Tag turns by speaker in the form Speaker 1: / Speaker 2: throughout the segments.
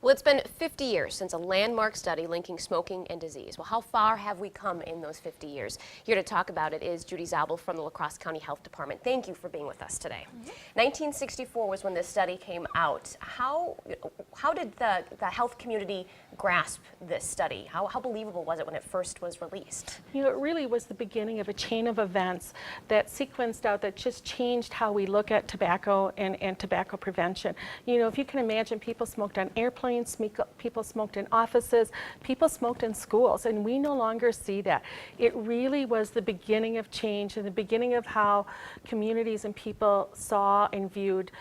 Speaker 1: Well, it's been 50 years since a landmark study linking smoking and disease. Well, how far have we come in those 50 years? Here to talk about it is Judi Zabel from the Crosse County Health Department. Thank you for being with us today. 1964 was when this study came out. How did the health community grasp this study? How believable was it when it first was released?
Speaker 2: You know, it really was the beginning of a chain of events that sequenced out that just changed how we look at tobacco and tobacco prevention. You know, if you can imagine, people smoked on airplanes, people smoked in offices, people smoked in schools, and we no longer see that. It really was the beginning of change and the beginning of how communities and people saw and viewed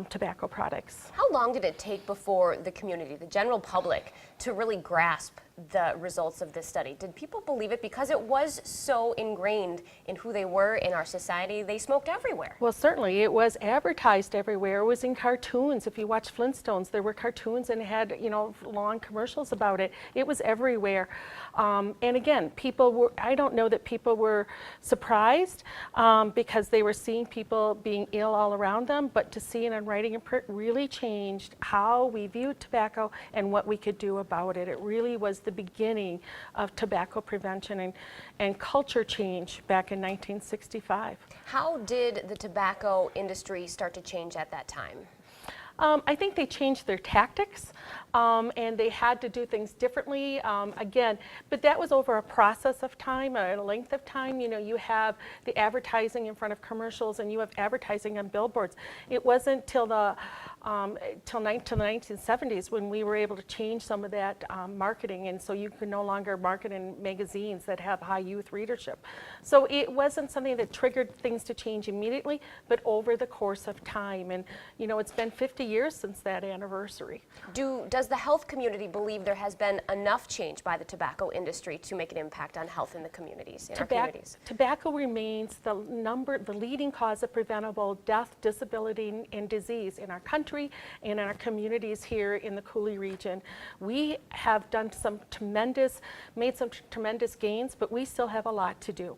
Speaker 2: tobacco products.
Speaker 1: How long did it take before the community, the general public, to really grasp the results of this study? Did people believe it? Because it was so ingrained in who they were in our society, they smoked everywhere.
Speaker 2: Well, certainly. It was advertised everywhere. It was in cartoons. If you watch Flintstones, there were cartoons and it had, you know, long commercials about it. It was everywhere. And again, people were, I don't know that people were surprised because they were seeing people being ill all around them, but to see it in writing and print really changed how we viewed tobacco and what we could do about it. It really was the beginning of tobacco prevention and culture change back in 1965.
Speaker 1: How did the tobacco industry start to change at that time?
Speaker 2: I think they changed their tactics and they had to do things differently again, but that was over a process of time, a length of time. You know, you have the advertising in front of commercials and you have advertising on billboards. It wasn't till the 1970s when we were able to change some of that marketing, and so you could no longer market in magazines that have high youth readership. So it wasn't something that triggered things to change immediately, but over the course of time. And you know, it's been 50 years since that anniversary.
Speaker 1: Does the health community believe there has been enough change by the tobacco industry to make an impact on health in the communities, in our communities?
Speaker 2: Tobacco remains the leading cause of preventable death, disability, and disease in our country and in our communities here in the Coulee region. We have made some tremendous gains, but we still have a lot to do.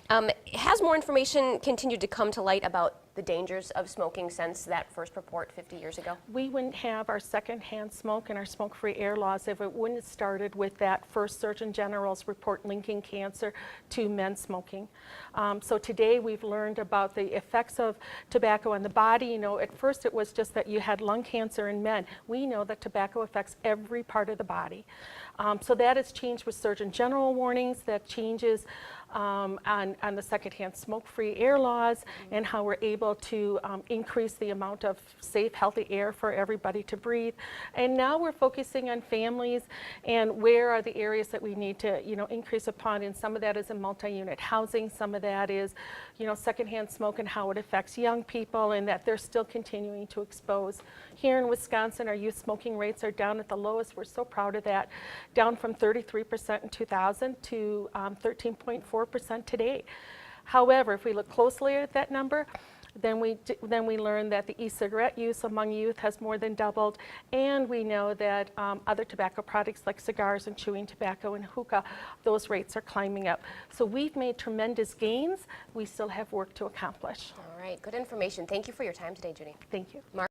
Speaker 1: Has more information continued to come to light about the dangers of smoking since that first report 50 years ago?
Speaker 2: We wouldn't have our secondhand smoke and our smoke-free air laws if it wouldn't have started with that first Surgeon General's report linking cancer to men smoking. So today we've learned about the effects of tobacco on the body. You know, at first it was just that you had lung cancer in men. We know that tobacco affects every part of the body. So that has changed with Surgeon General warnings, that changes on the secondhand smoke-free air laws and how we're able to increase the amount of safe, healthy air for everybody to breathe. And now we're focusing on families and where are the areas that we need to, you know, increase upon, and some of that is in multi-unit housing, some of that is, you know, secondhand smoke and how it affects young people and that they're still continuing to expose. Here in Wisconsin, our youth smoking rates are down at the lowest. We're so proud of that, down from 33% in 2000 to 13.4% today. However, if we look closely at that number, then we learn that the e-cigarette use among youth has more than doubled, and we know that other tobacco products like cigars and chewing tobacco and hookah, those rates are climbing up. So we've made tremendous gains. We still have work to accomplish.
Speaker 1: All right, good information. Thank you for your time today, Judi.
Speaker 2: Thank you.
Speaker 1: Mark